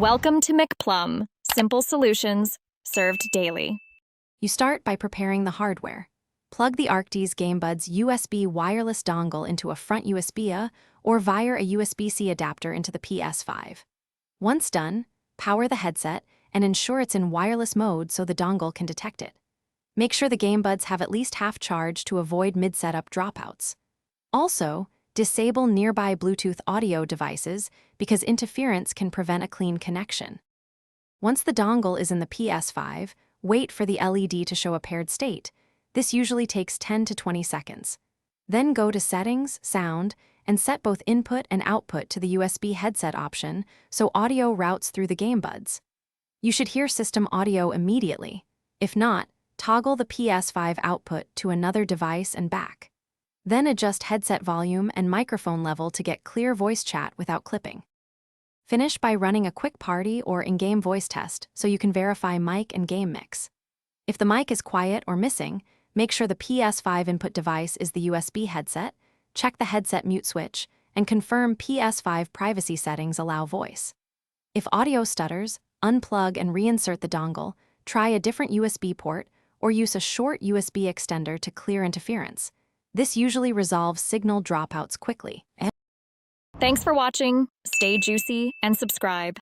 Welcome to McPlum, simple solutions served daily. You start by preparing the hardware. Plug the Arctis GameBuds USB wireless dongle into a front USB-A or via a USB-C adapter into the Ps5. Once done, power the headset and ensure it's in wireless mode so the dongle can detect it. Make sure the GameBuds have at least half charge to avoid mid-setup dropouts. Also, disable nearby Bluetooth audio devices because interference can prevent a clean connection. Once the dongle is in the Ps5, wait for the LED to show a paired state. This usually takes 10 to 20 seconds. Then go to Settings, Sound, and set both input and output to the USB headset option so audio routes through the GameBuds. You should hear system audio immediately. If not, toggle the Ps5 output to another device and back. Then adjust headset volume and microphone level to get clear voice chat without clipping. Finish by running a quick party or in-game voice test so you can verify mic and game mix. If the mic is quiet or missing, make sure the Ps5 input device is the USB headset, check the headset mute switch, and confirm Ps5 privacy settings allow voice. If audio stutters, unplug and reinsert the dongle, try a different USB port, or use a short USB extender to clear interference. This usually resolves signal dropouts quickly. Thanks for watching. Stay juicy and subscribe.